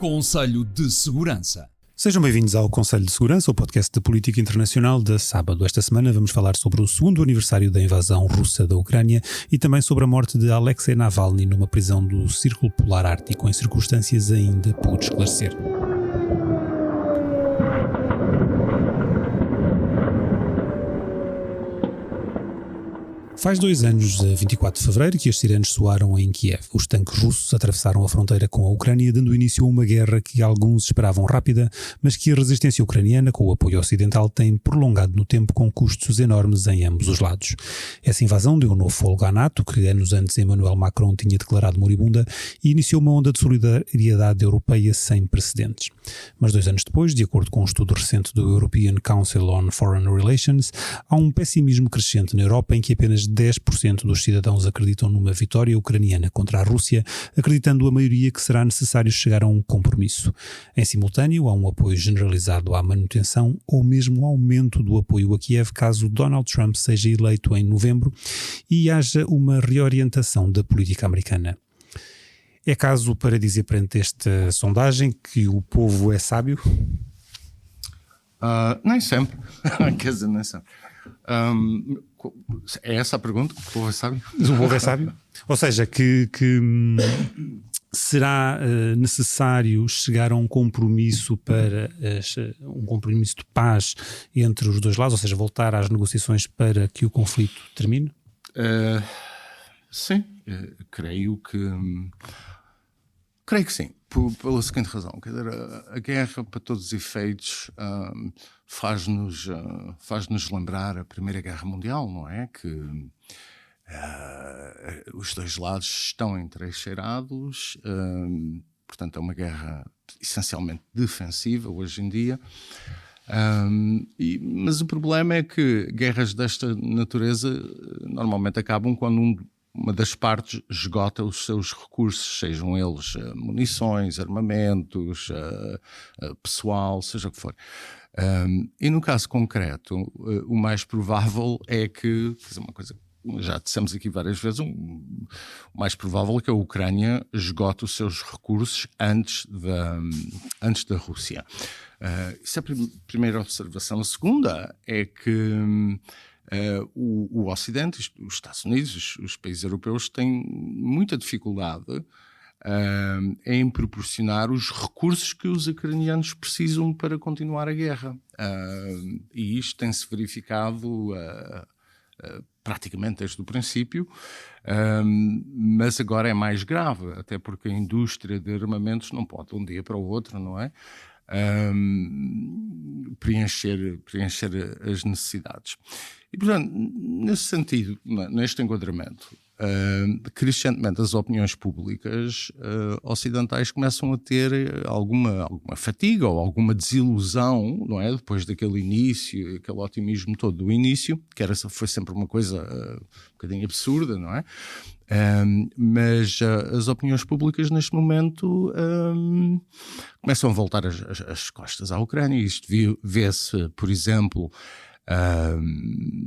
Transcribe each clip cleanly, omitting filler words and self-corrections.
Conselho de Segurança. Sejam bem-vindos ao Conselho de Segurança, o podcast de política internacional de sábado. Esta semana vamos falar sobre o segundo aniversário da invasão russa da Ucrânia e também sobre a morte de Alexei Navalny numa prisão do Círculo Polar Ártico em circunstâncias ainda por esclarecer. Faz 2 anos, a 24 de fevereiro, que as sirenes soaram em Kiev. Os tanques russos atravessaram a fronteira com a Ucrânia, dando início a uma guerra que alguns esperavam rápida, mas que a resistência ucraniana, com o apoio ocidental, tem prolongado no tempo com custos enormes em ambos os lados. Essa invasão deu um novo fôlego à NATO, que anos antes Emmanuel Macron tinha declarado moribunda, e iniciou uma onda de solidariedade europeia sem precedentes. Mas 2 anos depois, de acordo com um estudo recente do European Council on Foreign Relations, há um pessimismo crescente na Europa em que apenas 10% dos cidadãos acreditam numa vitória ucraniana contra a Rússia, acreditando a maioria que será necessário chegar a um compromisso. Em simultâneo, há um apoio generalizado à manutenção ou mesmo aumento do apoio a Kiev caso Donald Trump seja eleito em novembro e haja uma reorientação da política americana. É caso para dizer perante esta sondagem que o povo é sábio? Nem sempre. Quer dizer, nem sempre. É essa a pergunta? O povo é sábio? O povo é sábio? Ou seja, que será necessário chegar a um compromisso um compromisso de paz entre os dois lados, ou seja, voltar às negociações para que o conflito termine? Sim, creio que sim, pela seguinte razão. Quer dizer, a guerra, para todos os efeitos, faz-nos lembrar a Primeira Guerra Mundial, não é? Que os dois lados estão entrincheirados, portanto é uma guerra essencialmente defensiva hoje em dia. Mas o problema é que guerras desta natureza normalmente acabam quando uma das partes esgota os seus recursos, sejam eles munições, armamentos, pessoal, seja o que for. E no caso concreto, o mais provável é que, quer dizer, uma coisa que já dissemos aqui várias vezes, o mais provável é que a Ucrânia esgote os seus recursos antes da Rússia. Isso é a primeira observação. A segunda é que o Ocidente, os Estados Unidos, os países europeus têm muita dificuldade em proporcionar os recursos que os ucranianos precisam para continuar a guerra. E isto tem-se verificado praticamente desde o princípio, mas agora é mais grave, até porque a indústria de armamentos não pode de um dia para o outro, não é? Preencher as necessidades. E, portanto, nesse sentido, neste enquadramento, crescentemente as opiniões públicas ocidentais começam a ter alguma fatiga ou alguma desilusão, não é? Depois daquele início, aquele otimismo todo do início, que foi sempre uma coisa um bocadinho absurda, não é? Mas as opiniões públicas neste momento começam a voltar as costas à Ucrânia. Isto vê-se, por exemplo,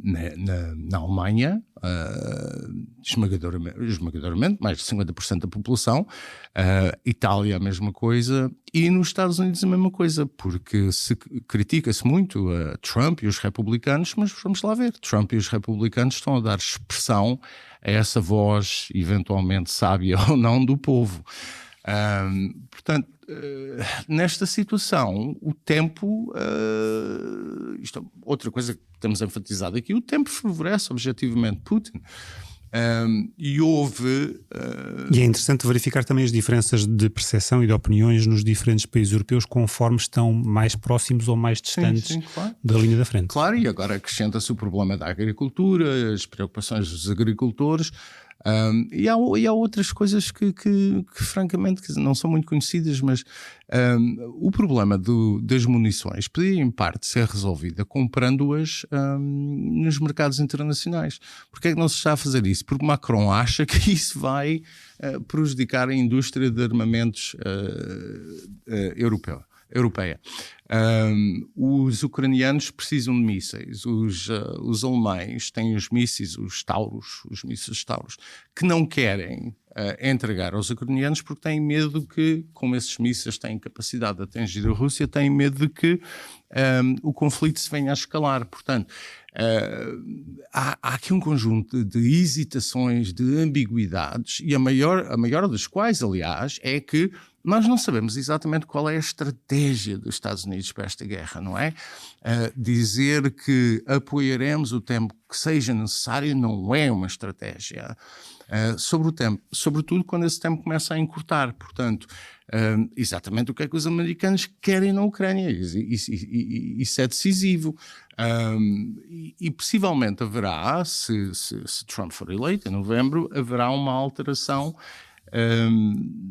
na Alemanha, esmagadoramente, mais de 50% da população, Itália a mesma coisa, e nos Estados Unidos a mesma coisa, porque critica-se muito Trump e os republicanos, mas vamos lá ver, Trump e os republicanos estão a dar expressão a essa voz, eventualmente sábia ou não, do povo. Portanto, nesta situação, o tempo, isto é outra coisa que temos enfatizado aqui, o tempo favorece objetivamente Putin. E é interessante verificar também as diferenças de percepção e de opiniões nos diferentes países europeus conforme estão mais próximos ou mais distantes sim, claro, da linha da frente. Claro, e agora acrescenta-se o problema da agricultura, as preocupações dos agricultores. E há outras coisas que francamente não são muito conhecidas, mas o problema das munições podia em parte ser resolvido comprando-as nos mercados internacionais. Porquê é que não se está a fazer isso? Porque Macron acha que isso vai prejudicar a indústria de armamentos europeia. Os ucranianos precisam de mísseis, os alemães têm os mísseis Taurus, que não querem entregar aos ucranianos porque têm medo que, como esses mísseis têm capacidade de atingir a Rússia, têm medo de que o conflito se venha a escalar. Portanto, há aqui um conjunto de hesitações, de ambiguidades, e a maior das quais, aliás, é que nós não sabemos exatamente qual é a estratégia dos Estados Unidos para esta guerra, não é? Dizer que apoiaremos o tempo que seja necessário não é uma estratégia. Sobre o tempo, sobretudo quando esse tempo começa a encurtar. Portanto, exatamente o que é que os americanos querem na Ucrânia. Isso é decisivo. E possivelmente haverá, se Trump for eleito em novembro, haverá uma alteração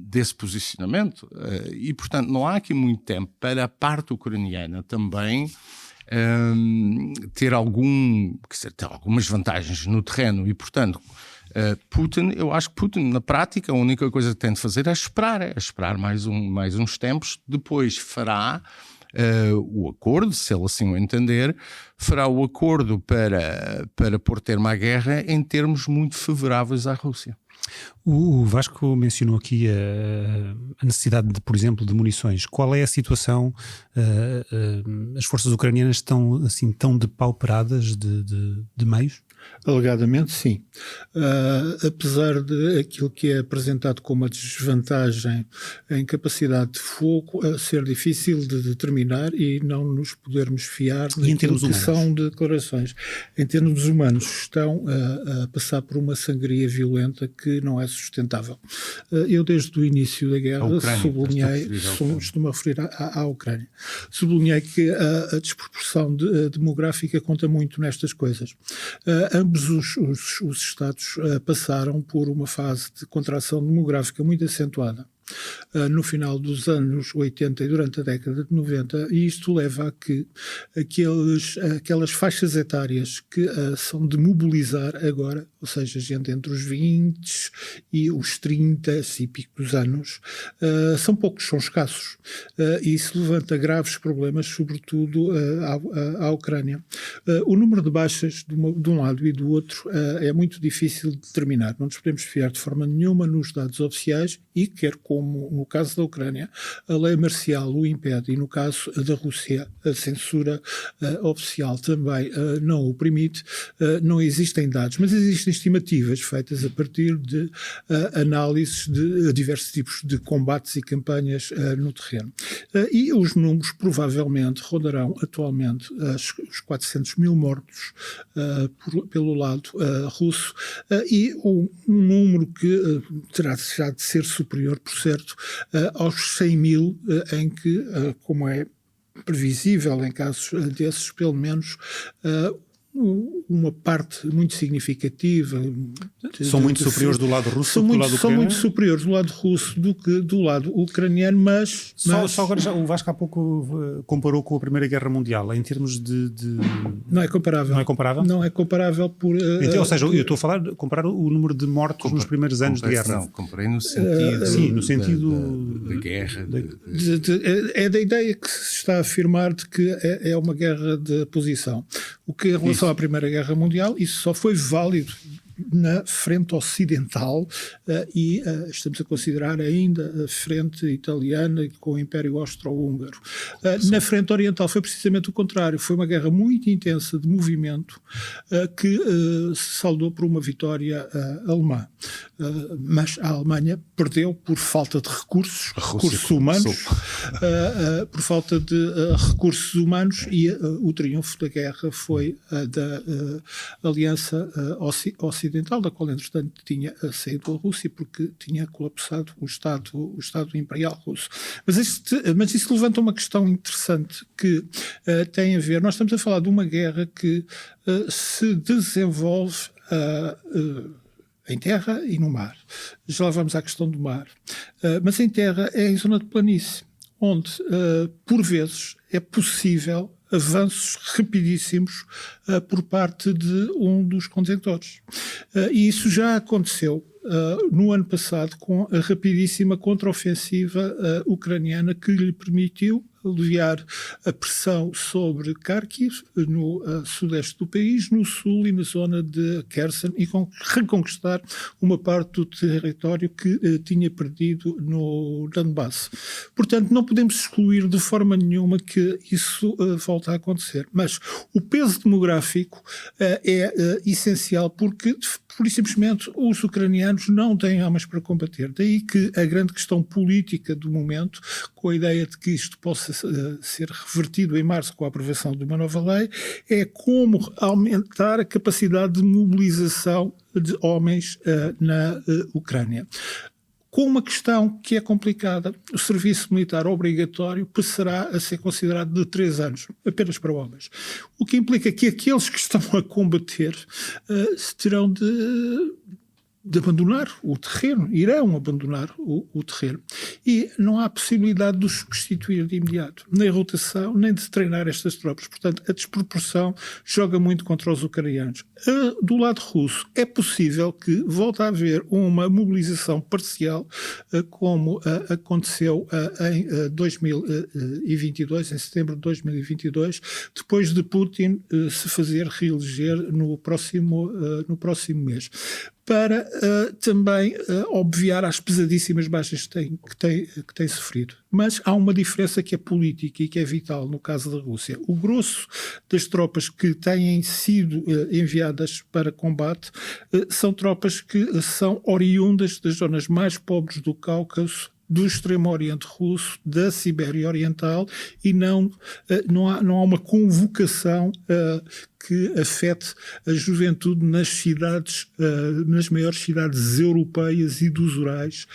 desse posicionamento. E, portanto, não há aqui muito tempo para a parte ucraniana também ter algumas vantagens no terreno e, portanto, eu acho que Putin, na prática, a única coisa que tem de fazer é esperar mais uns tempos. Depois fará o acordo, se ele assim o entender, fará o acordo para pôr termo à guerra em termos muito favoráveis à Rússia. O Vasco mencionou aqui a necessidade, por exemplo, de munições. Qual é a situação? As forças ucranianas estão assim tão depauperadas de meios? Alegadamente, sim. Apesar de aquilo que é apresentado como uma desvantagem em capacidade de fogo ser difícil de determinar e não nos podermos fiar naquilo que são declarações. Em termos humanos, estão a passar por uma sangria violenta que não é sustentável. Eu, desde o início da guerra, sublinhei, estou-me a referir à Ucrânia, sublinhei que a desproporção demográfica conta muito nestas coisas. Ambos os Estados passaram por uma fase de contração demográfica muito acentuada no final dos anos 80 e durante a década de 90, e isto leva a que aquelas faixas etárias que são de mobilizar agora, ou seja, gente entre os 20 e os 30 e pico dos anos, são poucos, são escassos, e isso levanta graves problemas, sobretudo à Ucrânia. O número de baixas de um lado e do outro é muito difícil de determinar, não nos podemos fiar de forma nenhuma nos dados oficiais, e quer como no caso da Ucrânia, a lei marcial o impede, e no caso da Rússia, a censura oficial também não o permite. Não existem dados, mas existem estimativas feitas a partir de análises de diversos tipos de combates e campanhas no terreno. E os números provavelmente rondarão atualmente os 400 mil mortos pelo lado russo, e um número que terá já de ser superior, por certo, aos 100 mil, em que, como é previsível em casos desses, pelo menos uma parte muito significativa. São muito superiores do lado russo do que do lado ucraniano? São muito superiores do lado russo do que do lado ucraniano, mas... Só agora, o Vasco há pouco comparou com a Primeira Guerra Mundial, em termos de... Não é comparável. Não é comparável? Não é comparável por... Então, ou seja, eu estou a comparar o número de mortos nos primeiros anos de guerra. Não, comparei no sentido... sim, no sentido... Da guerra. É da ideia que se está a afirmar de que é uma guerra de posição. O que em relação à Primeira Guerra Mundial, isso só foi válido na frente ocidental, e estamos a considerar ainda a frente italiana com o Império Austro-Húngaro. Na frente oriental foi precisamente o contrário, foi uma guerra muito intensa de movimento que se saldou por uma vitória alemã. Mas a Alemanha perdeu por falta de recursos humanos, por falta de recursos humanos, e o triunfo da guerra foi da Aliança Ocidental, da qual, entretanto, tinha saído a Rússia porque tinha colapsado o Estado Imperial Russo. Mas isso levanta uma questão interessante que tem a ver... Nós estamos a falar de uma guerra que se desenvolve em terra e no mar. Já lá vamos à questão do mar. Mas em terra é em zona de planície, onde, por vezes, é possível avanços rapidíssimos por parte de um dos contentores. E isso já aconteceu no ano passado com a rapidíssima contraofensiva ucraniana, que lhe permitiu aliviar a pressão sobre Kharkiv, no sudeste do país, no sul e na zona de Kherson, e reconquistar uma parte do território que tinha perdido no Donbass. Portanto, não podemos excluir de forma nenhuma que isso volte a acontecer. Mas o peso demográfico é essencial porque, por simplesmente, os ucranianos não têm armas para combater. Daí que a grande questão política do momento, com a ideia de que isto possa ser revertido em março com a aprovação de uma nova lei, é como aumentar a capacidade de mobilização de homens na Ucrânia. Com uma questão que é complicada, o serviço militar obrigatório passará a ser considerado de 3 anos, apenas para homens. O que implica que aqueles que estão a combater terão de abandonar o terreno, irão abandonar o terreno. E não há possibilidade de os substituir de imediato, nem rotação, nem de treinar estas tropas. Portanto, a desproporção joga muito contra os ucranianos. Do lado russo, é possível que volte a haver uma mobilização parcial, como aconteceu em 2022, em setembro de 2022, depois de Putin se fazer reeleger no próximo mês, para também obviar as pesadíssimas baixas que tem sofrido. Mas há uma diferença que é política e que é vital no caso da Rússia. O grosso das tropas que têm sido enviadas para combate são tropas que são oriundas das zonas mais pobres do Cáucaso, do extremo oriente russo, da Sibéria Oriental, e não há uma convocação que afete a juventude nas cidades, nas maiores cidades europeias e dos Urais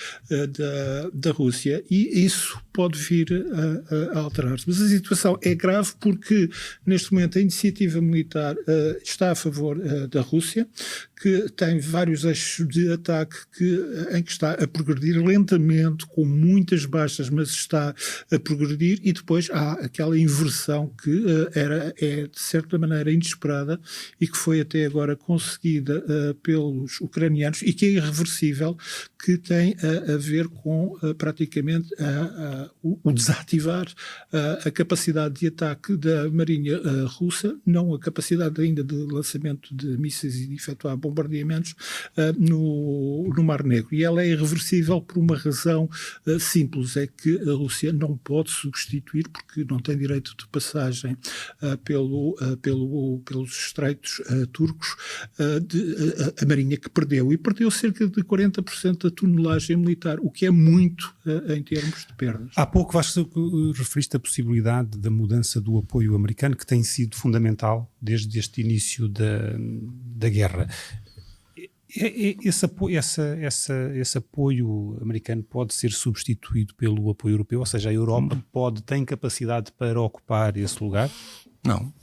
da Rússia, e isso pode vir a alterar-se. Mas a situação é grave porque, neste momento, a iniciativa militar está a favor da Rússia, que tem vários eixos de ataque em que está a progredir lentamente, com muitas baixas, mas está a progredir, e depois há aquela inversão que é de certa maneira inesperada e que foi até agora conseguida pelos ucranianos e que é irreversível, que tem a ver com praticamente o desativar a capacidade de ataque da marinha russa, não a capacidade ainda de lançamento de mísseis e de efetuar bombardeamentos no Mar Negro. E ela é irreversível por uma razão simples, é que a Rússia não pode substituir, porque não tem direito de passagem pelos estreitos turcos, a marinha que perdeu. E perdeu cerca de 40% da tonelagem militar, o que é muito em termos de perdas. Há pouco, Vasco, referiste a possibilidade da mudança do apoio americano, que tem sido fundamental desde este início da guerra. Esse apoio americano pode ser substituído pelo apoio europeu? Ou seja, a Europa tem capacidade para ocupar esse lugar? Não.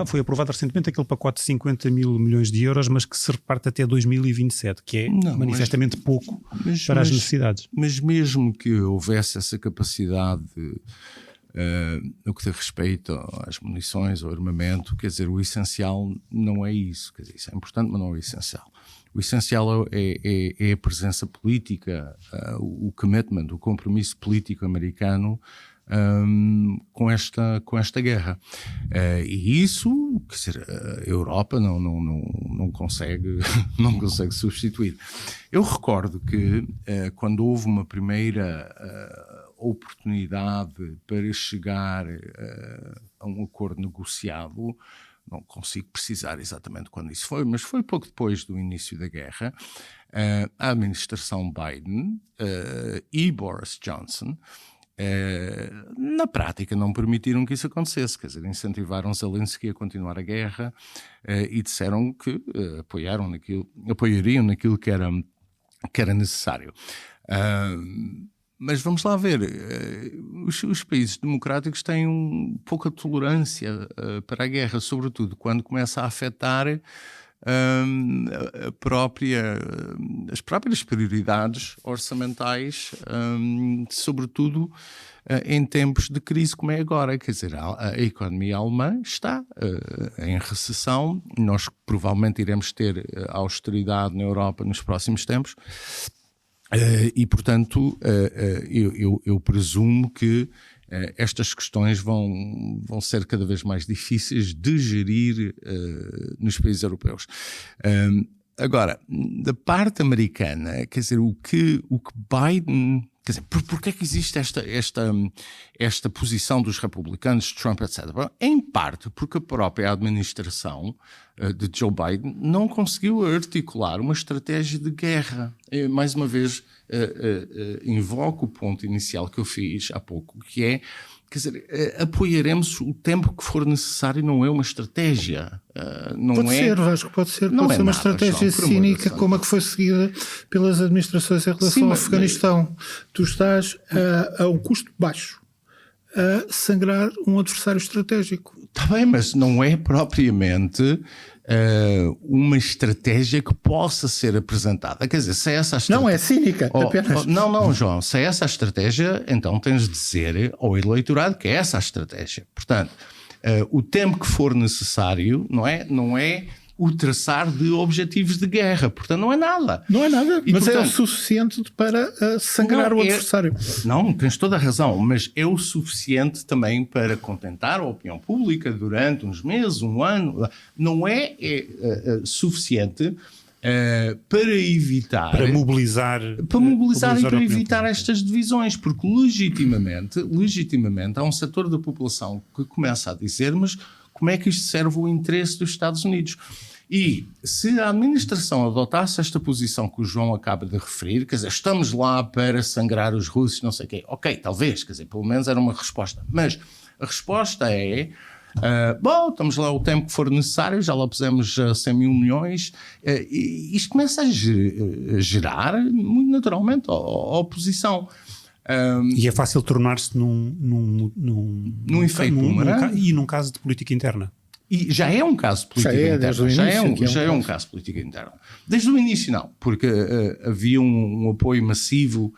Foi aprovado recentemente aquele pacote de 50 mil milhões de euros, mas que se reparte até 2027, que é manifestamente pouco para as necessidades. Mas mesmo que houvesse essa capacidade no que diz respeito às munições, ao armamento, quer dizer, o essencial não é isso. Quer dizer, isso é importante, mas não é o essencial. O essencial é a presença política, o commitment, o compromisso político americano com esta guerra. E isso, quer dizer, a Europa não consegue substituir. Eu recordo que quando houve uma primeira oportunidade para chegar a um acordo negociado, não consigo precisar exatamente quando isso foi, mas foi pouco depois do início da guerra, a administração Biden e Boris Johnson na prática não permitiram que isso acontecesse, quer dizer, incentivaram Zelensky a continuar a guerra e disseram que apoiariam naquilo que era necessário. Mas vamos lá ver, os países democráticos têm pouca tolerância para a guerra, sobretudo quando começa a afetar as próprias prioridades orçamentais, sobretudo em tempos de crise como é agora. Quer dizer, a economia alemã está em recessão, nós provavelmente iremos ter austeridade na Europa nos próximos tempos. E, portanto, eu presumo que estas questões vão ser cada vez mais difíceis de gerir nos países europeus. Agora, da parte americana, quer dizer, o que Biden... Quer dizer, porquê é que existe esta posição dos republicanos, Trump, etc.? Em parte porque a própria administração de Joe Biden não conseguiu articular uma estratégia de guerra. Mais uma vez, invoco o ponto inicial que eu fiz há pouco, que é, quer dizer, apoiaremos o tempo que for necessário, não é uma estratégia. Pode ser, Vasco, pode ser uma estratégia cínica como a que foi seguida pelas administrações em relação ao Afeganistão. Tu estás a um custo baixo a sangrar um adversário estratégico. Está bem, mas não é propriamente uma estratégia que possa ser apresentada. Quer dizer, se é essa a estratégia... Não, é cínica, apenas. Não, João, se é essa a estratégia, então tens de dizer ao eleitorado que é essa a estratégia. Portanto, o tempo que for necessário, não é o traçar de objetivos de guerra. Portanto, não é nada. Não é nada, mas portanto, é o suficiente para sangrar o adversário. Não, tens toda a razão, mas é o suficiente também para contentar a opinião pública durante uns meses, um ano. Não é suficiente para evitar... Para mobilizar e para evitar estas divisões, porque legitimamente há um setor da população que começa a dizer, mas como é que isto serve o interesse dos Estados Unidos? E se a administração adotasse esta posição que o João acaba de referir, quer dizer, estamos lá para sangrar os russos, não sei o quê. Ok, talvez, quer dizer, pelo menos era uma resposta. Mas a resposta é... estamos lá o tempo que for necessário, já lá pusemos 100 mil milhões, e isto começa a gerar, muito naturalmente, a oposição. E é fácil tornar-se num efeito bumerangue. E num caso de política interna. E já é um caso de política interna. Já é um caso de política interna. Desde o início não, porque havia um apoio massivo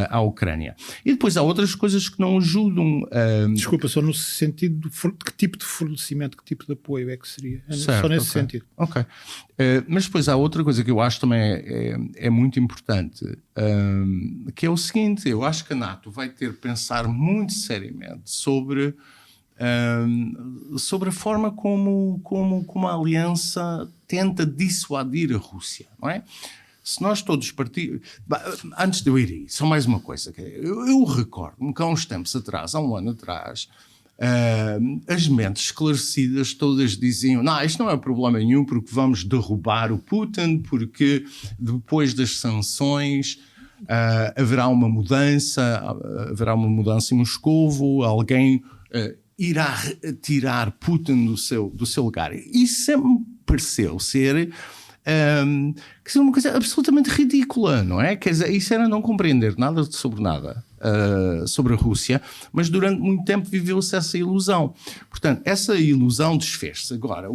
à Ucrânia. E depois há outras coisas que não ajudam. Desculpa, só no sentido de que tipo de fornecimento, que tipo de apoio é que seria? Certo, só nesse sentido. Ok. Mas depois há outra coisa que eu acho também é muito importante, que é o seguinte: eu acho que a NATO vai ter de pensar muito seriamente sobre a forma como a aliança tenta dissuadir a Rússia, não é? Se nós todos partirmos... Antes de eu ir aí, só mais uma coisa. Eu recordo-me que há uns tempos atrás, há um ano atrás, as mentes esclarecidas todas diziam: não, isto não é problema nenhum porque vamos derrubar o Putin, porque depois das sanções haverá uma mudança em Moscovo, alguém irá tirar Putin do seu lugar. Isso sempre me pareceu ser... que é uma coisa absolutamente ridícula, não é? Quer dizer, isso era não compreender nada sobre nada sobre a Rússia, mas durante muito tempo viveu-se essa ilusão. Portanto, essa ilusão desfez-se. Agora,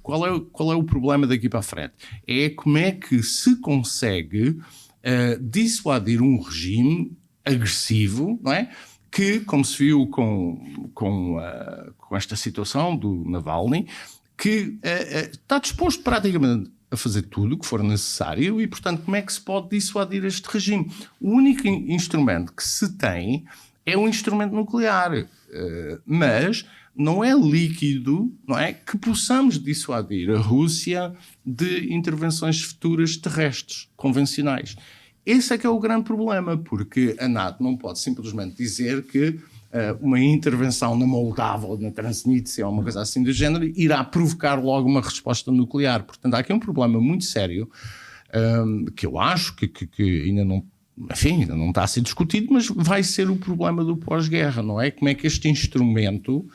qual é o problema daqui para a frente? É como é que se consegue dissuadir um regime agressivo, não é? Que, como se viu com esta situação do Navalny, que está disposto praticamente a fazer tudo o que for necessário e, portanto, como é que se pode dissuadir este regime? O único instrumento que se tem é o instrumento nuclear, mas não é líquido, não é, que possamos dissuadir a Rússia de intervenções futuras terrestres, convencionais. Esse é que é o grande problema, porque a NATO não pode simplesmente dizer que uma intervenção na Moldávia ou na Transnistria ou uma coisa assim do género irá provocar logo uma resposta nuclear. Portanto, há aqui um problema muito sério que eu acho que ainda não, enfim, ainda não está a ser discutido, mas vai ser o problema do pós-guerra, não é? Como é que este instrumento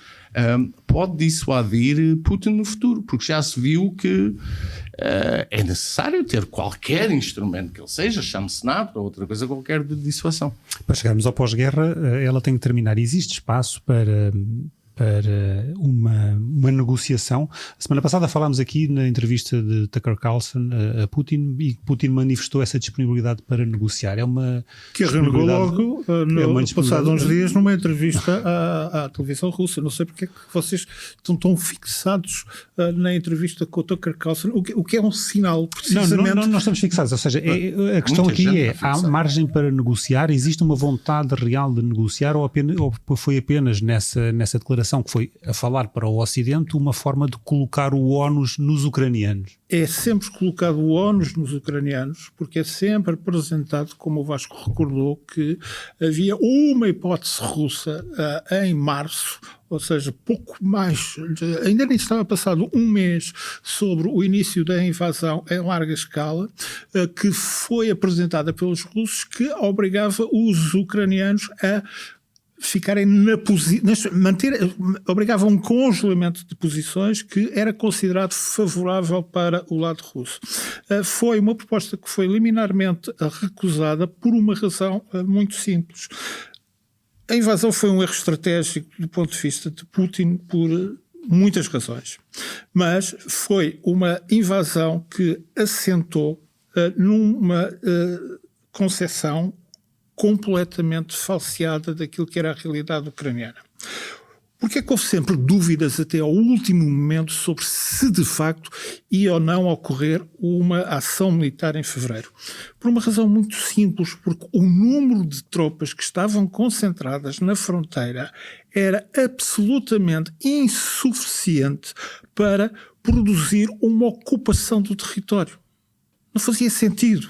pode dissuadir Putin no futuro? Porque já se viu que é necessário ter qualquer instrumento que ele seja, chame-se NATO ou outra coisa qualquer de dissuasão. Para chegarmos ao pós-guerra, ela tem que terminar. Existe espaço para uma negociação. A semana passada falámos aqui na entrevista de Tucker Carlson a Putin, e Putin manifestou essa disponibilidade para negociar. É uma que renegou logo passado uns dias numa entrevista à televisão russa. Não sei porque é que vocês estão tão fixados na entrevista com o Tucker Carlson, o que é um sinal, precisamente. Não estamos fixados, ou seja, a questão aqui é, há margem para negociar, existe uma vontade real de negociar, ou foi apenas nessa declaração que foi a falar para o Ocidente uma forma de colocar o ónus nos ucranianos? É sempre colocado o ónus nos ucranianos, porque é sempre apresentado, como o Vasco recordou, que havia uma hipótese russa em março, ou seja, pouco mais, ainda nem estava passado um mês sobre o início da invasão em larga escala, que foi apresentada pelos russos, que obrigava os ucranianos a ficarem obrigava um congelamento de posições que era considerado favorável para o lado russo. Foi uma proposta que foi liminarmente recusada por uma razão muito simples. A invasão foi um erro estratégico do ponto de vista de Putin por muitas razões, mas foi uma invasão que assentou numa concepção completamente falseada daquilo que era a realidade ucraniana. Porque é que houve sempre dúvidas até ao último momento sobre se de facto ia ou não ocorrer uma ação militar em fevereiro? Por uma razão muito simples, porque o número de tropas que estavam concentradas na fronteira era absolutamente insuficiente para produzir uma ocupação do território. Não fazia sentido.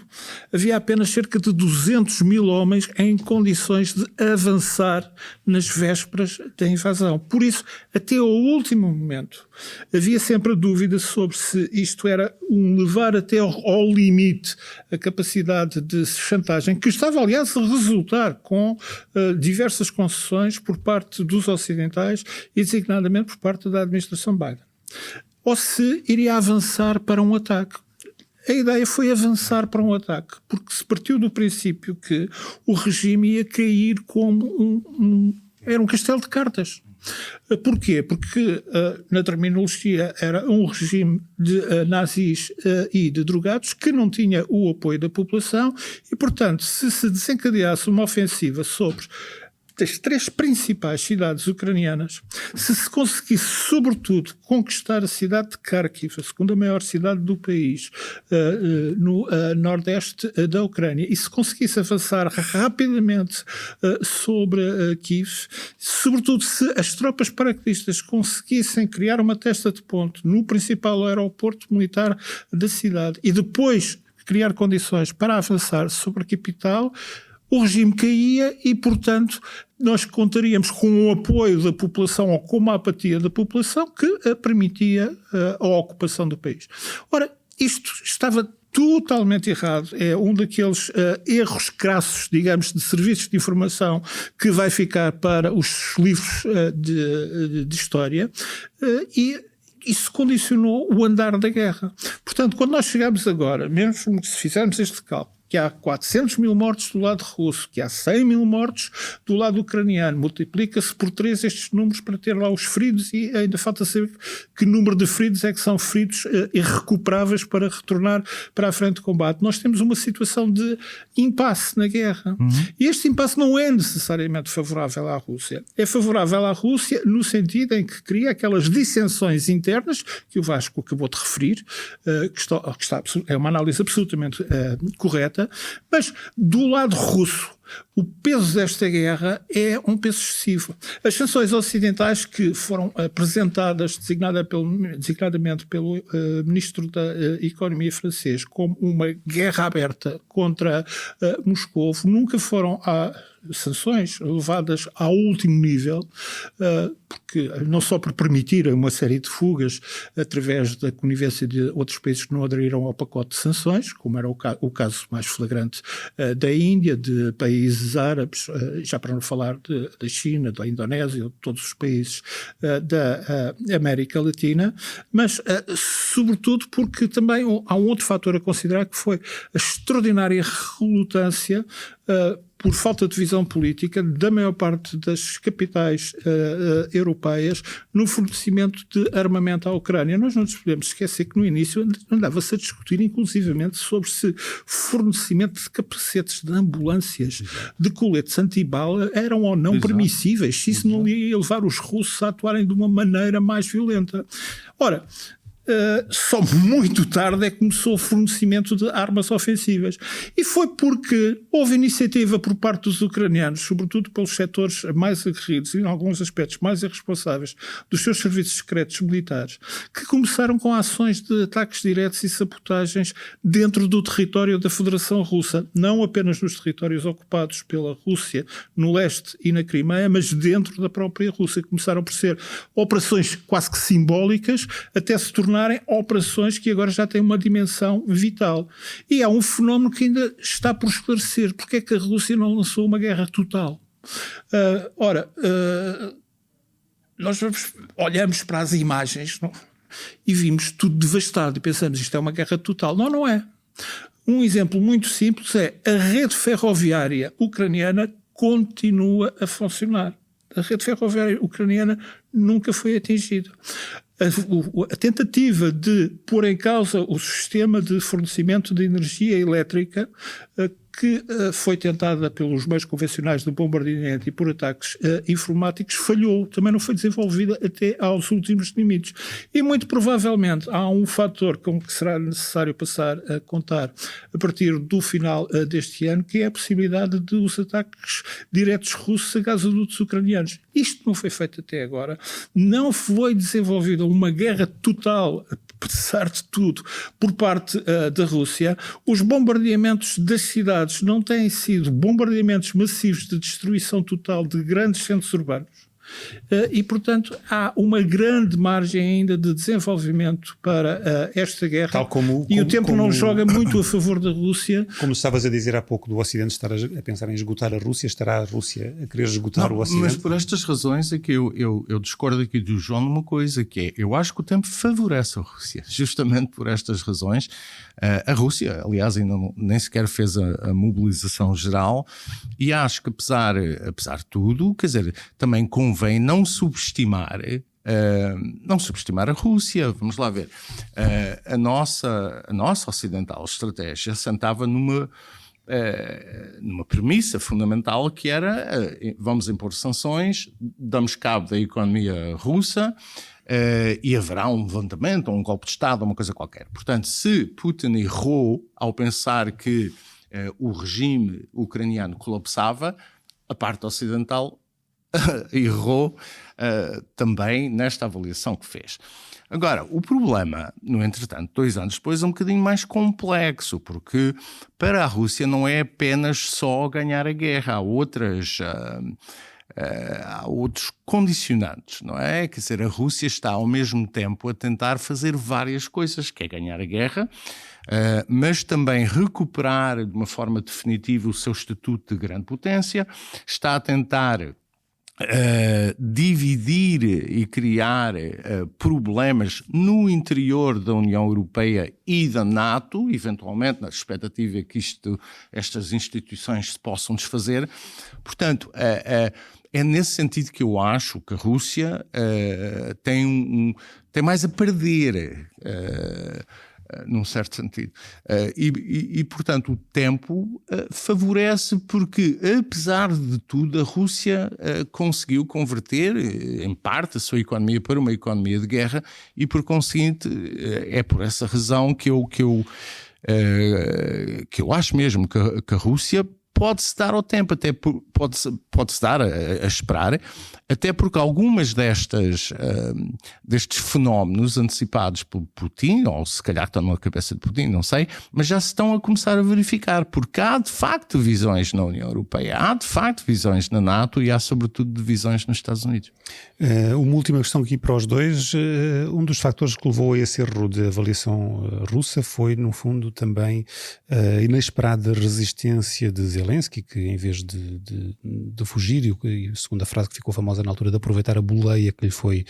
Havia apenas cerca de 200 mil homens em condições de avançar nas vésperas da invasão. Por isso, até ao último momento, havia sempre a dúvida sobre se isto era levar até ao limite a capacidade de chantagem, que estava, aliás, a resultar com diversas concessões por parte dos ocidentais e, designadamente, por parte da administração Biden. Ou se iria avançar para um ataque. A ideia foi avançar para um ataque, porque se partiu do princípio que o regime ia cair como era um castelo de cartas. Porquê? Porque na terminologia era um regime de nazis e de drogados que não tinha o apoio da população e, portanto, se desencadeasse uma ofensiva sobre das 3 principais cidades ucranianas, se conseguisse, sobretudo, conquistar a cidade de Kharkiv, a segunda maior cidade do país, no nordeste da Ucrânia, e se conseguisse avançar rapidamente sobre Kiev, sobretudo se as tropas paraquedistas conseguissem criar uma testa de ponte no principal aeroporto militar da cidade e depois criar condições para avançar sobre a capital, o regime caía e, portanto, nós contaríamos com o apoio da população ou com uma apatia da população que permitia a ocupação do país. Ora, isto estava totalmente errado. É um daqueles erros crassos, digamos, de serviços de informação que vai ficar para os livros de história e isso condicionou o andar da guerra. Portanto, quando nós chegamos agora, mesmo se fizermos este cálculo, que há 400 mil mortos do lado russo, que há 100 mil mortos do lado ucraniano, multiplica-se por 3 estes números para ter lá os feridos e ainda falta saber que número de feridos é que são feridos irrecuperáveis para retornar para a frente de combate. Nós temos uma situação de impasse na guerra. E este impasse não é necessariamente favorável à Rússia. É favorável à Rússia no sentido em que cria aquelas dissensões internas que o Vasco acabou de referir, é uma análise absolutamente correta. Mas do lado russo, o peso desta guerra é um peso excessivo. As sanções ocidentais que foram apresentadas designadamente pelo Ministro da Economia francês como uma guerra aberta contra Moscou nunca foram sanções levadas ao último nível, porque não só por permitirem uma série de fugas através da conivência de outros países que não aderiram ao pacote de sanções, como era o caso mais flagrante da Índia, de países árabes, já para não falar da China, da Indonésia, de todos os países da América Latina, mas sobretudo porque também há um outro fator a considerar que foi a extraordinária relutância por falta de visão política da maior parte das capitais europeias no fornecimento de armamento à Ucrânia. Nós não nos podemos esquecer que no início andava-se a discutir inclusivamente sobre se fornecimento de capacetes de ambulâncias, de coletes antibala eram ou não permissíveis, se isso não ia levar os russos a atuarem de uma maneira mais violenta. Ora, só muito tarde é que começou o fornecimento de armas ofensivas. E foi porque houve iniciativa por parte dos ucranianos, sobretudo pelos setores mais aguerridos e em alguns aspectos mais irresponsáveis dos seus serviços secretos militares, que começaram com ações de ataques diretos e sabotagens dentro do território da Federação Russa, não apenas nos territórios ocupados pela Rússia, no leste e na Crimeia, mas dentro da própria Rússia. Começaram por ser operações quase que simbólicas, até se tornarem operações que agora já têm uma dimensão vital. E há um fenómeno que ainda está por esclarecer. Porque é que a Rússia não lançou uma guerra total? Nós olhamos para as imagens, não? E vimos tudo devastado e pensamos, isto é uma guerra total. Não, não é. Um exemplo muito simples é a rede ferroviária ucraniana continua a funcionar. A rede ferroviária ucraniana nunca foi atingida. A tentativa de pôr em causa o sistema de fornecimento de energia elétrica que foi tentada pelos meios convencionais de bombardeamento e por ataques informáticos falhou, também não foi desenvolvida até aos últimos limites. E muito provavelmente há um fator com que será necessário passar a contar a partir do final deste ano, que é a possibilidade de os ataques diretos russos a gasodutos ucranianos. Isto não foi feito até agora, não foi desenvolvida uma guerra total, apesar de tudo, por parte da Rússia. Os bombardeamentos das cidades não têm sido bombardeamentos massivos de destruição total de grandes centros urbanos. E, portanto, há uma grande margem ainda de desenvolvimento para esta guerra. E o tempo não joga muito a favor da Rússia. Como estavas a dizer há pouco, do Ocidente estar a pensar em esgotar a Rússia, estará a Rússia a querer esgotar o Ocidente? Mas por estas razões é que eu discordo aqui do João numa coisa, que é, eu acho que o tempo favorece a Rússia, justamente por estas razões. A Rússia, aliás, ainda nem sequer fez a mobilização geral, e acho que apesar de tudo, quer dizer, também convém não subestimar a Rússia. Vamos lá ver. A nossa ocidental estratégia assentava numa premissa fundamental, que era vamos impor sanções, damos cabo da economia russa, e haverá um levantamento, ou um golpe de Estado, ou uma coisa qualquer. Portanto, se Putin errou ao pensar que o regime ucraniano colapsava, a parte ocidental errou também nesta avaliação que fez. Agora, o problema, no entretanto, 2 anos depois, é um bocadinho mais complexo, porque para a Rússia não é apenas só ganhar a guerra, há outros condicionantes, não é? Quer dizer, a Rússia está ao mesmo tempo a tentar fazer várias coisas, que é ganhar a guerra, mas também recuperar de uma forma definitiva o seu estatuto de grande potência, está a tentar dividir e criar problemas no interior da União Europeia e da NATO, eventualmente na expectativa que estas instituições se possam desfazer. Portanto, é nesse sentido que eu acho que a Rússia tem mais a perder, num certo sentido. Portanto, o tempo favorece, porque, apesar de tudo, a Rússia conseguiu converter, em parte, a sua economia para uma economia de guerra, e, por conseguinte, é por essa razão que eu acho mesmo que a Rússia pode-se dar ao tempo, até pode-se dar a esperar, até porque algumas destes fenómenos antecipados por Putin, ou se calhar estão na cabeça de Putin, não sei, mas já se estão a começar a verificar, porque há de facto divisões na União Europeia, há de facto divisões na NATO e há sobretudo divisões nos Estados Unidos. Uma última questão aqui para os dois. Um dos fatores que levou a esse erro de avaliação russa foi, no fundo, também a inesperada resistência de Zelensky Zelensky, que em vez de fugir, e a segunda frase que ficou famosa na altura, de aproveitar a boleia que lhe foi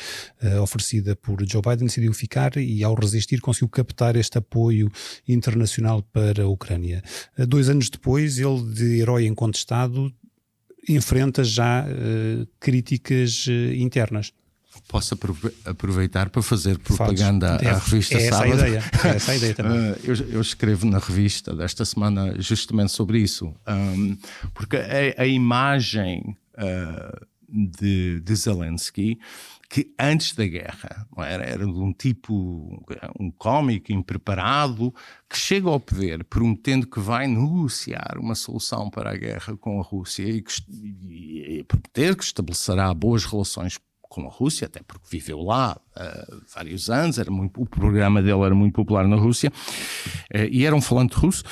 oferecida por Joe Biden, decidiu ficar e, ao resistir, conseguiu captar este apoio internacional para a Ucrânia. 2 anos depois, ele, de herói incontestado, enfrenta já críticas internas. Posso aproveitar para fazer propaganda à revista Sábado. É essa a ideia também. Eu escrevo na revista desta semana justamente sobre isso, porque a imagem de Zelensky, que antes da guerra era de um tipo, um cómico impreparado, que chega ao poder prometendo que vai negociar uma solução para a guerra com a Rússia e prometer que estabelecerá boas relações com a Rússia, até porque viveu lá vários anos, o programa dele era muito popular na Rússia, e era um falante russo.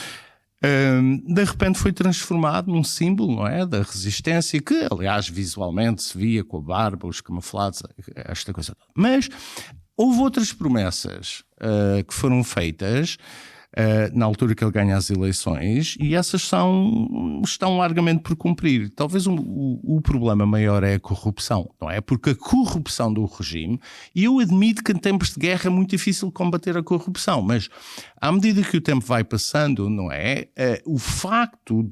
De repente foi transformado num símbolo, não é, da resistência, que aliás visualmente se via com a barba, os camuflados, esta coisa toda. Mas houve outras promessas que foram feitas na altura que ele ganha as eleições, e essas estão largamente por cumprir. Talvez o problema maior é a corrupção, não é? Porque a corrupção do regime, e eu admito que em tempos de guerra é muito difícil combater a corrupção, mas à medida que o tempo vai passando, não é? O facto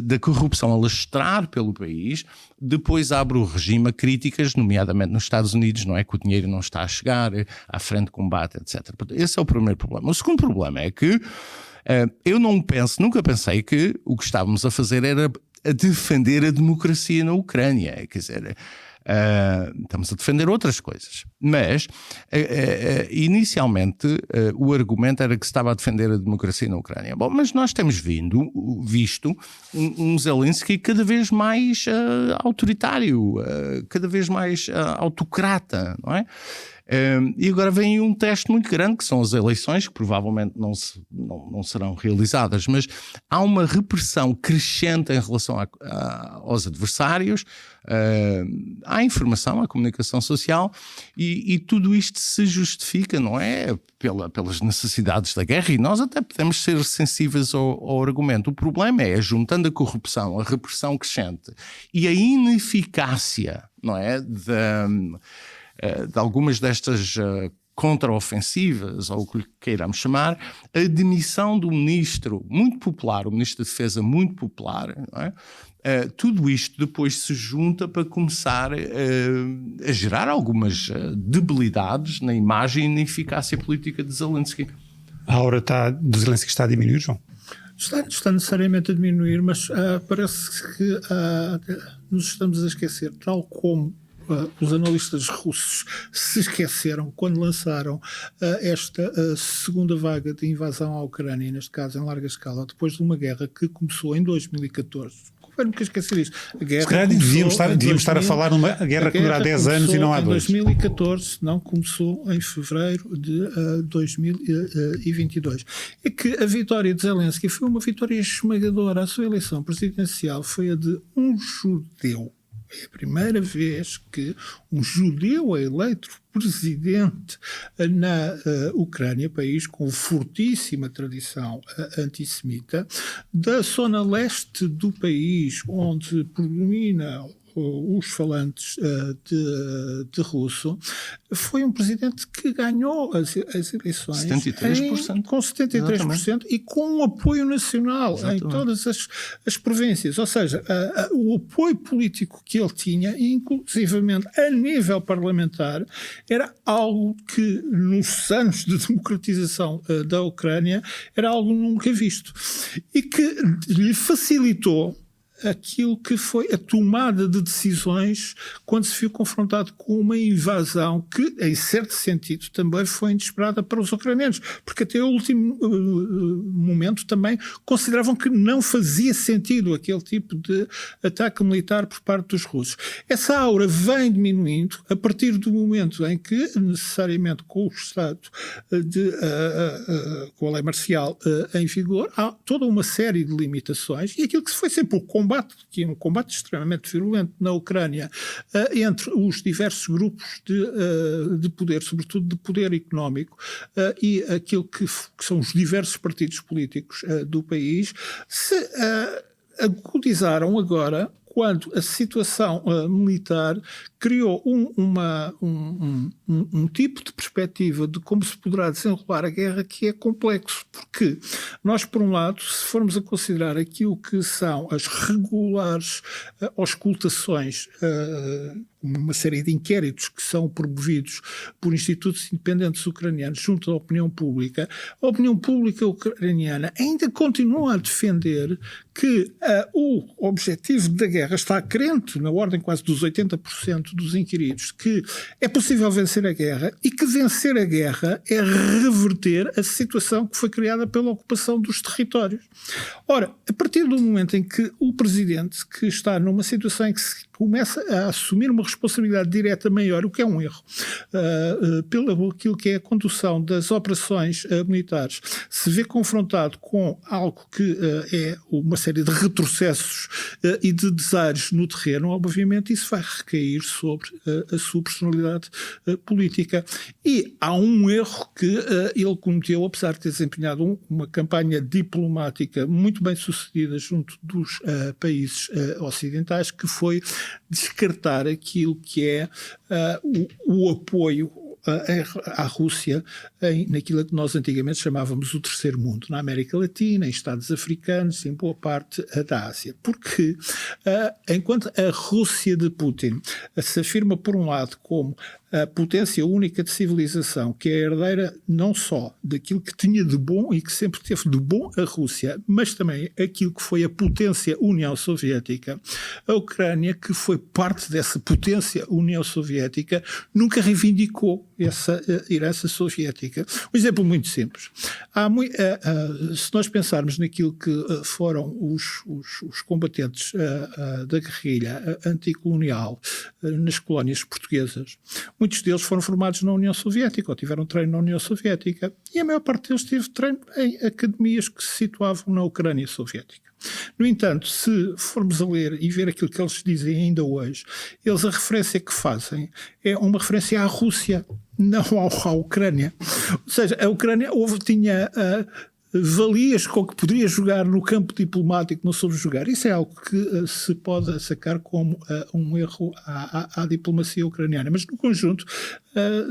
da corrupção alastrar pelo país depois abre o regime a críticas, nomeadamente nos Estados Unidos, não é? Que o dinheiro não está a chegar à frente de combate, etc. Esse é o primeiro problema. O segundo problema é que eu nunca pensei que o que estávamos a fazer era a defender a democracia na Ucrânia. Quer dizer, estamos a defender outras coisas. Mas, inicialmente, o argumento era que se estava a defender a democracia na Ucrânia. Bom, mas nós temos visto um Zelensky cada vez mais autoritário, cada vez mais autocrata, não é? E agora vem um teste muito grande, que são as eleições, que provavelmente não serão realizadas, mas há uma repressão crescente em relação aos adversários, à informação, à comunicação social, e tudo isto se justifica, não é? Pelas necessidades da guerra, e nós até podemos ser sensíveis ao argumento. O problema é, juntando a corrupção, a repressão crescente e a ineficácia, não é? De algumas destas contraofensivas, ou o que queiramos chamar, a demissão do ministro muito popular, o ministro da Defesa muito popular, não é? Tudo isto depois se junta para começar a gerar algumas debilidades na imagem e na eficácia política de Zelensky. A aura do Zelensky está a diminuir, João? Está necessariamente a diminuir, mas parece que nos estamos a esquecer, tal como os analistas russos se esqueceram quando lançaram esta segunda vaga de invasão à Ucrânia, neste caso em larga escala, depois de uma guerra que começou em 2014. Não quero esquecer isto. Se calhar devíamos estar a falar numa guerra que dura há 10 anos e não há 2. Em 2014, não começou em fevereiro de 2022. É que a vitória de Zelensky foi uma vitória esmagadora. A sua eleição presidencial foi a de um judeu. É a primeira vez que um judeu é eleito presidente na Ucrânia, país com fortíssima tradição antissemita, da zona leste do país, onde predomina os falantes de russo, foi um presidente que ganhou as eleições 73%. Com 73% Exatamente. E com um apoio nacional. Exatamente. Em todas as províncias. Ou seja, o apoio político que ele tinha, inclusivamente a nível parlamentar, era algo que nos anos de democratização da Ucrânia era algo nunca visto e que lhe facilitou aquilo que foi a tomada de decisões quando se viu confrontado com uma invasão que, em certo sentido, também foi inesperada para os ucranianos, porque até o último momento também consideravam que não fazia sentido aquele tipo de ataque militar por parte dos russos. Essa aura vem diminuindo a partir do momento em que, necessariamente com o Estado com a lei marcial em vigor, há toda uma série de limitações e aquilo que foi sempre o combate, que é um combate extremamente virulento na Ucrânia entre os diversos grupos de poder, sobretudo de poder económico, e aquilo que são os diversos partidos políticos do país, agudizaram agora quando a situação militar criou um tipo de perspectiva de como se poderá desenrolar a guerra que é complexo, porque nós, por um lado, se formos a considerar aquilo que são as regulares auscultações, uma série de inquéritos que são promovidos por institutos independentes ucranianos junto à opinião pública, a opinião pública ucraniana ainda continua a defender que o objetivo da guerra está crente, na ordem quase dos 80% dos inquiridos, que é possível vencer a guerra e que vencer a guerra é reverter a situação que foi criada pela ocupação dos territórios. Ora, a partir do momento em que o presidente, que está numa situação em que se começa a assumir uma responsabilidade direta maior, o que é um erro, pelo aquilo que é a condução das operações militares, se vê confrontado com algo que é uma série de retrocessos e de desaires no terreno, obviamente isso vai recair sobre a sua personalidade política. E há um erro que ele cometeu, apesar de ter desempenhado uma campanha diplomática muito bem sucedida junto dos países ocidentais, que foi descartar aquilo que é o apoio à Rússia naquilo que nós antigamente chamávamos o terceiro mundo, na América Latina, em Estados africanos, em boa parte da Ásia. Porque enquanto a Rússia de Putin se afirma por um lado como a potência única de civilização, que é herdeira não só daquilo que tinha de bom e que sempre teve de bom a Rússia, mas também aquilo que foi a potência União Soviética, a Ucrânia, que foi parte dessa potência União Soviética, nunca reivindicou essa herança soviética. Um exemplo muito simples. Se nós pensarmos naquilo que foram os combatentes da guerrilha anticolonial nas colónias portuguesas, muitos deles foram formados na União Soviética ou tiveram treino na União Soviética, e a maior parte deles teve treino em academias que se situavam na Ucrânia Soviética. No entanto, se formos a ler e ver aquilo que eles dizem ainda hoje, eles a referência que fazem é uma referência à Rússia, não à Ucrânia. Ou seja, a Ucrânia tinha valias com que poderia jogar no campo diplomático, não soube jogar. Isso é algo que se pode sacar como um erro à diplomacia ucraniana. Mas, no conjunto,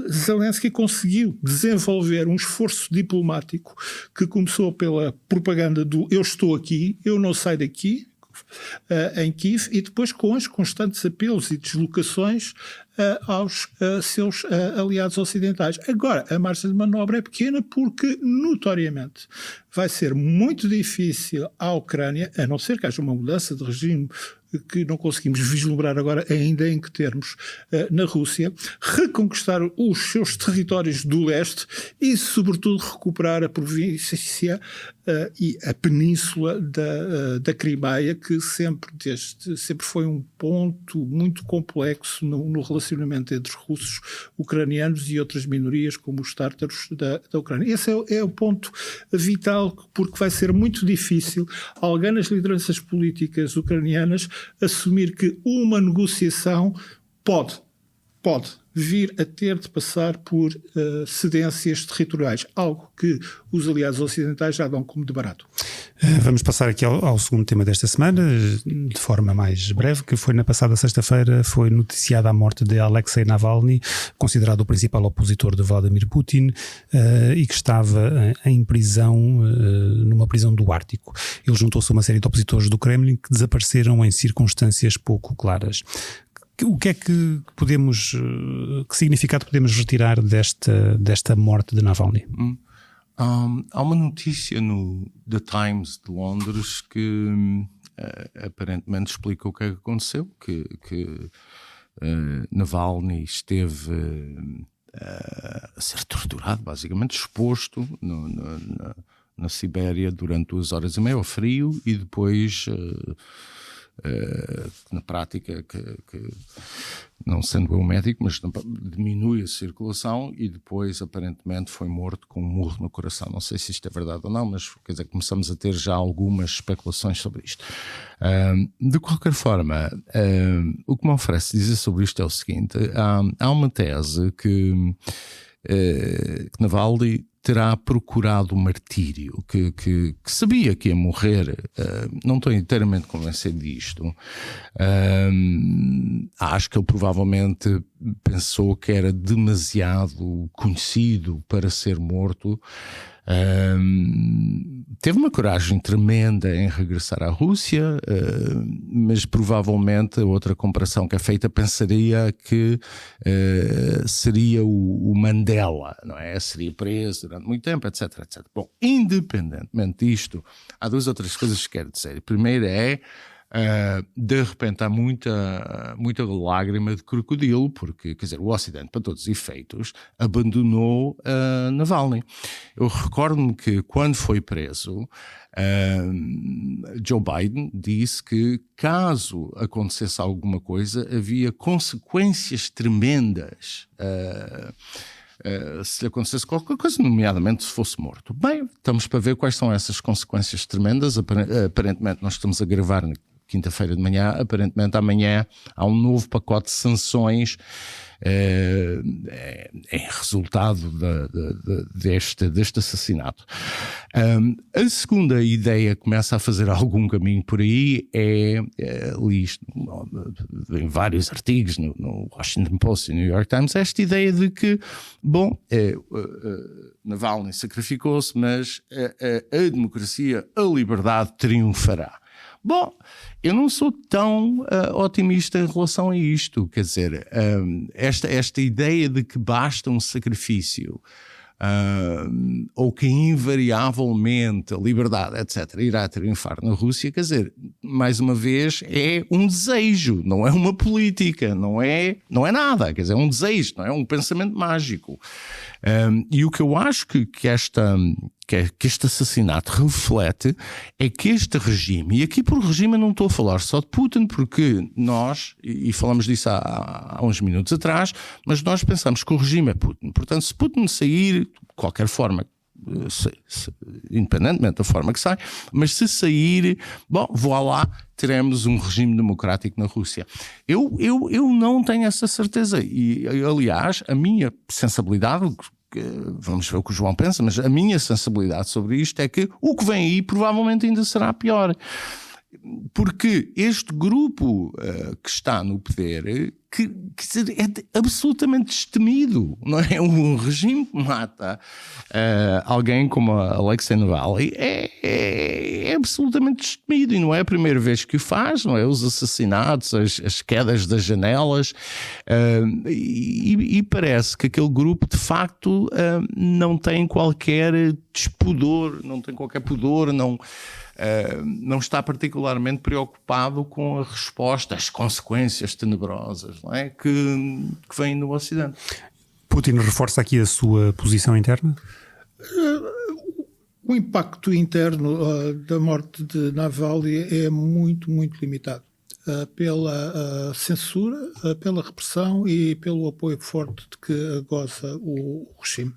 Zelensky conseguiu desenvolver um esforço diplomático que começou pela propaganda do eu estou aqui, eu não saio daqui, em Kiev, e depois com os constantes apelos e deslocações aos seus aliados ocidentais. Agora, a margem de manobra é pequena porque, notoriamente, vai ser muito difícil à Ucrânia, a não ser que haja uma mudança de regime que não conseguimos vislumbrar agora ainda em que termos na Rússia, reconquistar os seus territórios do leste e, sobretudo, recuperar a província e a península da Crimeia, que sempre foi um ponto muito complexo no relacionamento entre russos, ucranianos e outras minorias, como os tártaros da Ucrânia. Esse é o ponto vital, porque vai ser muito difícil alguém nas lideranças políticas ucranianas assumir que uma negociação pode vir a ter de passar por cedências territoriais, algo que os aliados ocidentais já dão como de barato. Vamos passar aqui ao segundo tema desta semana, de forma mais breve, que foi na passada sexta-feira, foi noticiada a morte de Alexei Navalny, considerado o principal opositor de Vladimir Putin, e que estava em prisão, numa prisão do Ártico. Ele juntou-se a uma série de opositores do Kremlin que desapareceram em circunstâncias pouco claras. O que é que significado podemos retirar desta morte de Navalny? Há uma notícia no The Times de Londres que aparentemente explica o que é que aconteceu, que Navalny esteve a ser torturado, basicamente exposto na Sibéria durante 2 horas e meia ao frio, e depois na prática que não sendo eu médico, mas diminui a circulação, e depois aparentemente foi morto com um murro no coração. Não sei se isto é verdade ou não, mas quer dizer, começamos a ter já algumas especulações sobre isto. De qualquer forma, o que me oferece dizer sobre isto é o seguinte: há uma tese que Navalny terá procurado o martírio, que sabia que ia morrer. Não estou inteiramente convencido disto. Acho que ele provavelmente pensou que era demasiado conhecido para ser morto. Teve uma coragem tremenda em regressar à Rússia, mas provavelmente a outra comparação que é feita pensaria que seria o Mandela, não é? Seria preso durante muito tempo, etc, etc. Bom, independentemente disto, há duas outras coisas que quero dizer. A primeira é, de repente há muita lágrima de crocodilo, porque, quer dizer, o Ocidente, para todos os efeitos, abandonou Navalny. Eu recordo-me que quando foi preso, Joe Biden disse que caso acontecesse alguma coisa, havia consequências tremendas se lhe acontecesse qualquer coisa, nomeadamente se fosse morto. Bem, estamos para ver quais são essas consequências tremendas. Aparentemente nós estamos a gravar na quinta-feira de manhã, aparentemente amanhã há um novo pacote de sanções em resultado deste assassinato. A segunda ideia que começa a fazer algum caminho por aí li isto em vários artigos no Washington Post e no New York Times, esta ideia de que, Navalny sacrificou-se, mas a democracia, a liberdade triunfará. Bom, eu não sou tão otimista em relação a isto. Quer dizer, esta ideia de que basta um sacrifício ou que invariavelmente a liberdade, etc., irá triunfar na Rússia, quer dizer, mais uma vez, é um desejo, não é uma política, não é nada, quer dizer, é um desejo, não é um pensamento mágico. E o que eu acho que este assassinato reflete é que este regime, e aqui por regime eu não estou a falar só de Putin, porque nós, e falamos disso há uns minutos atrás, mas nós pensamos que o regime é Putin. Portanto, se Putin sair, de qualquer forma, independentemente da forma que sai, mas se sair, voilá, teremos um regime democrático na Rússia. Eu não tenho essa certeza e, aliás, a minha sensibilidade, vamos ver o que o João pensa, mas a minha sensibilidade sobre isto é que o que vem aí provavelmente ainda será pior. Porque este grupo que está no poder que é absolutamente destemido, não é? Um regime que mata alguém como Alexei Navalny é absolutamente destemido e não é a primeira vez que o faz, não é? Os assassinatos, as quedas das janelas e parece que aquele grupo de facto não tem qualquer despudor, não tem qualquer pudor, não está particularmente preocupado com a resposta às consequências tenebrosas, não é? que vêm no Ocidente. Putin reforça aqui a sua posição interna? O impacto interno da morte de Navalny é muito, muito limitado. Pela censura, pela repressão e pelo apoio forte de que goza o regime.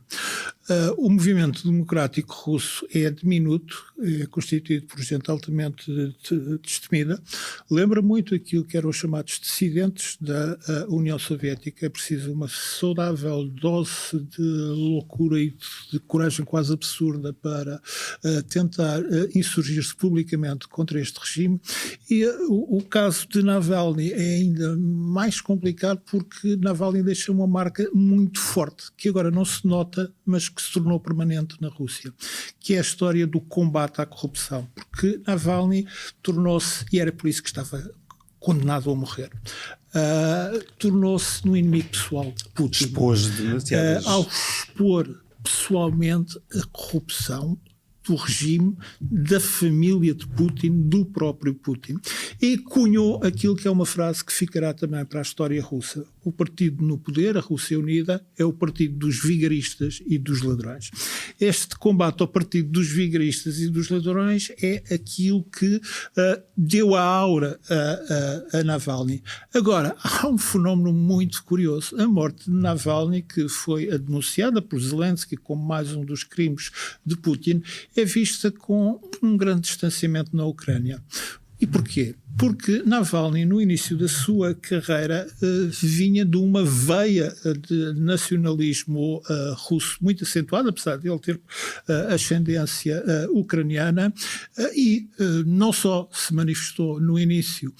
O movimento democrático russo é diminuto, é constituído por gente altamente destemida. Lembra muito aquilo que eram os chamados dissidentes da União Soviética. É preciso uma saudável dose de loucura e de coragem quase absurda para tentar insurgir-se publicamente contra este regime. E o caso de Navalny é ainda mais complicado porque Navalny deixa uma marca muito forte, que agora não se nota, mas que se tornou permanente na Rússia, que é a história do combate à corrupção, porque Navalny tornou-se, e era por isso que estava condenado a morrer, tornou-se no inimigo pessoal de Putin. Ao expor pessoalmente a corrupção do regime, da família de Putin, do próprio Putin, e cunhou aquilo que é uma frase que ficará também para a história russa. O partido no poder, a Rússia Unida, é o partido dos vigaristas e dos ladrões. Este combate ao partido dos vigaristas e dos ladrões é aquilo que deu a aura a Navalny. Agora, há um fenómeno muito curioso. A morte de Navalny, que foi denunciada por Zelensky como mais um dos crimes de Putin, é vista com um grande distanciamento na Ucrânia. E porquê? porque Navalny, no início da sua carreira, vinha de uma veia de nacionalismo russo muito acentuada, apesar de ele ter ascendência ucraniana, e não só se manifestou no início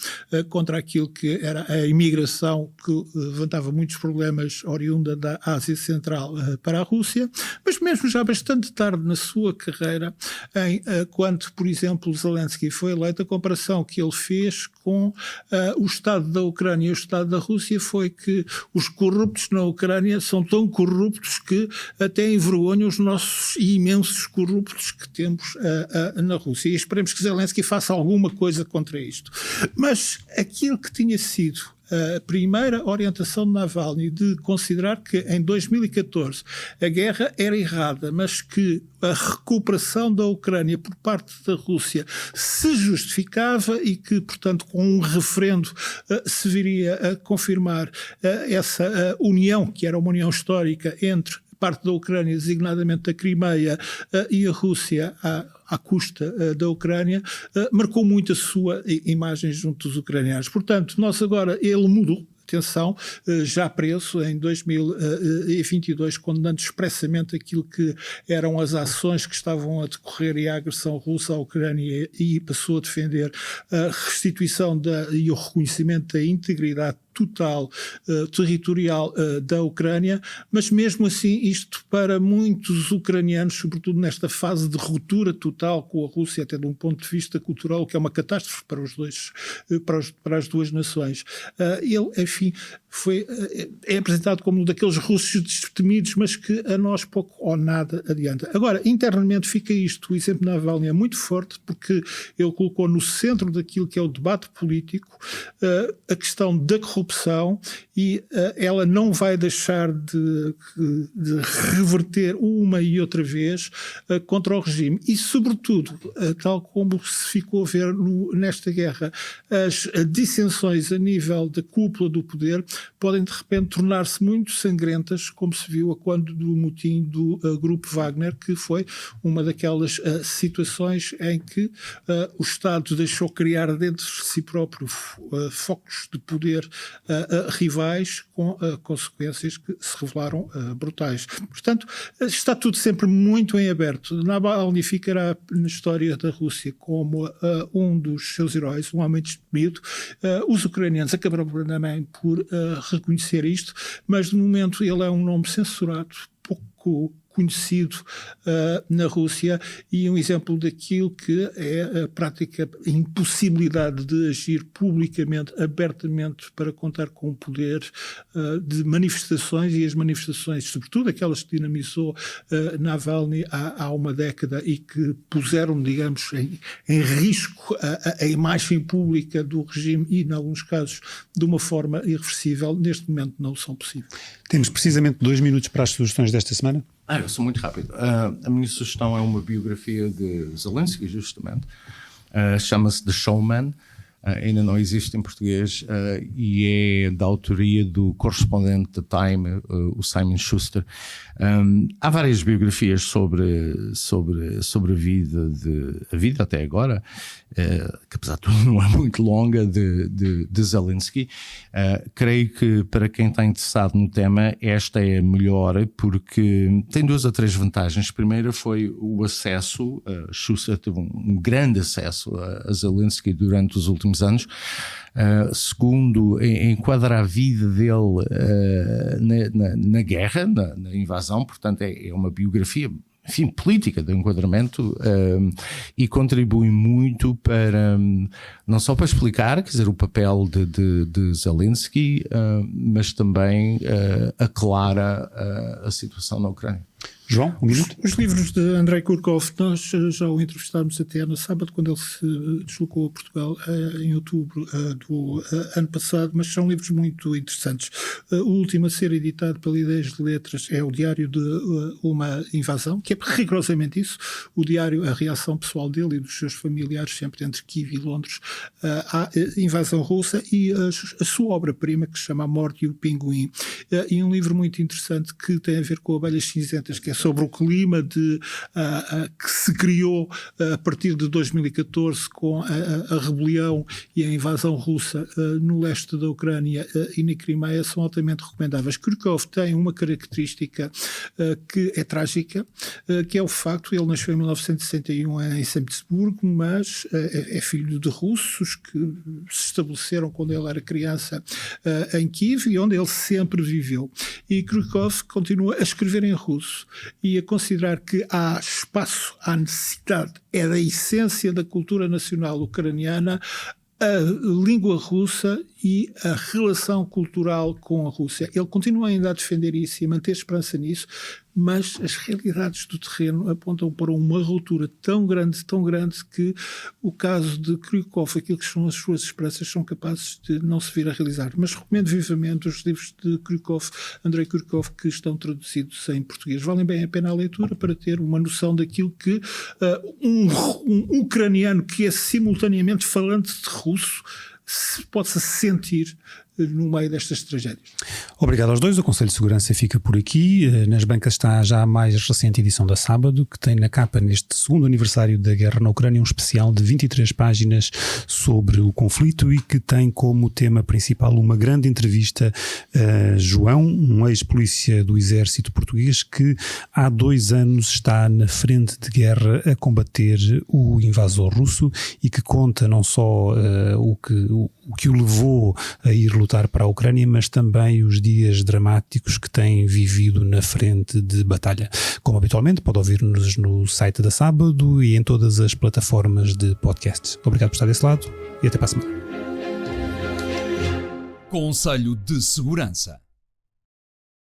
contra aquilo que era a imigração, que levantava muitos problemas oriunda da Ásia Central para a Rússia, mas mesmo já bastante tarde na sua carreira, quando, por exemplo, Zelensky foi eleito, a comparação que ele fez com o Estado da Ucrânia e o Estado da Rússia foi que os corruptos na Ucrânia são tão corruptos que até envergonham os nossos imensos corruptos que temos na Rússia. E esperemos que Zelensky faça alguma coisa contra isto. Mas aquilo que tinha sido a primeira orientação de Navalny de considerar que em 2014 a guerra era errada, mas que a recuperação da Ucrânia por parte da Rússia se justificava e que, portanto, com um referendo se viria a confirmar essa união, que era uma união histórica entre parte da Ucrânia, designadamente da Crimeia, e a Rússia à custa da Ucrânia, marcou muito a sua imagem junto dos ucranianos. Portanto, ele mudou. Atenção, já preso em 2022, condenando expressamente aquilo que eram as ações que estavam a decorrer e a agressão russa à Ucrânia, e passou a defender a restituição e o reconhecimento da integridade total territorial da Ucrânia, mas mesmo assim isto para muitos ucranianos, sobretudo nesta fase de ruptura total com a Rússia, até de um ponto de vista cultural, que é uma catástrofe para as duas nações. Ele, enfim, é apresentado como um daqueles russos destemidos, mas que a nós pouco ou nada adianta. Agora, internamente fica isto, o exemplo de Navalny é muito forte, porque ele colocou no centro daquilo que é o debate político a questão da corrupção, e ela não vai deixar de reverter uma e outra vez contra o regime. E, sobretudo, tal como se ficou a ver nesta guerra, as dissensões a nível da cúpula do poder podem, de repente, tornar-se muito sangrentas, como se viu quando do motim do grupo Wagner, que foi uma daquelas situações em que o Estado deixou criar dentro de si próprio focos de poder rivais, com consequências que se revelaram brutais. Portanto, está tudo sempre muito em aberto. Navalny ficará na história da Rússia como um dos seus heróis, um homem destemido. Os ucranianos acabaram também por reconhecer isto, mas de momento ele é um nome censurado, pouco conhecido na Rússia, e um exemplo daquilo que é a prática impossibilidade de agir publicamente, abertamente, para contar com o poder de manifestações, e as manifestações, sobretudo aquelas que dinamizou Navalny há uma década e que puseram, digamos, em risco a imagem pública do regime e, em alguns casos, de uma forma irreversível, neste momento não são possíveis. Temos precisamente 2 minutos para as sugestões desta semana. Eu sou muito rápido. A minha sugestão é uma biografia de Zelensky, justamente. Chama-se The Showman. Ainda não existe em português, e é da autoria do correspondente da Time, o Simon Schuster. Há várias biografias sobre a vida até agora, que apesar de tudo não é muito longa, de Zelensky. Creio que para quem está interessado no tema, esta é a melhor, porque tem 2 ou 3 vantagens. A primeira foi o acesso. Schuster teve um grande acesso a Zelensky durante os últimos anos. Segundo, enquadra a vida dele na guerra, na invasão. Portanto, é uma biografia, enfim, política de enquadramento, e contribui muito para, não só para explicar, quer dizer, o papel de Zelensky, mas também aclara a situação na Ucrânia. João, um minuto. Os livros de Andrei Kurkov, nós já o entrevistámos até no sábado, quando ele se deslocou a Portugal em outubro do ano passado, mas são livros muito interessantes. O último a ser editado pela Ideias de Letras é o Diário de uma Invasão, que é rigorosamente isso, o diário, a reação pessoal dele e dos seus familiares, sempre entre Kiev e Londres, à invasão russa, e a sua obra-prima, que se chama A Morte e o Pinguim. E um livro muito interessante que tem a ver com Abelhas Cinzentas, que é sobre o clima que se criou a partir de 2014 com a rebelião e a invasão russa no leste da Ucrânia e na Crimeia são altamente recomendáveis. Krykov tem uma característica que é trágica, que é o facto, ele nasceu em 1961 em São Petersburgo, mas é filho de russos que se estabeleceram quando ele era criança em Kiev e onde ele sempre viveu. E Krykov continua a escrever em russo e a considerar que há espaço, há necessidade, é da essência da cultura nacional ucraniana a língua russa e a relação cultural com a Rússia. Ele continua ainda a defender isso e a manter esperança nisso, mas as realidades do terreno apontam para uma ruptura tão grande que o caso de Krykov, aquilo que são as suas esperanças, são capazes de não se vir a realizar. Mas recomendo vivamente os livros de Krykov, Andrei Krykov, que estão traduzidos em português. Valem bem a pena a leitura para ter uma noção daquilo que um ucraniano que é simultaneamente falante de russo possa sentir no meio destas tragédias. Obrigado aos dois. O Conselho de Segurança fica por aqui. Nas bancas está já a mais recente edição da Sábado, que tem na capa, neste segundo aniversário da guerra na Ucrânia, um especial de 23 páginas sobre o conflito e que tem como tema principal uma grande entrevista a João, um ex-polícia do exército português que há 2 anos está na frente de guerra a combater o invasor russo e que conta não só o que o levou a ir lutar para a Ucrânia, mas também os dias dramáticos que tem vivido na frente de batalha. Como habitualmente, pode ouvir-nos no site da Sábado e em todas as plataformas de podcasts. Obrigado por estar desse lado e até para a semana. Conselho de Segurança.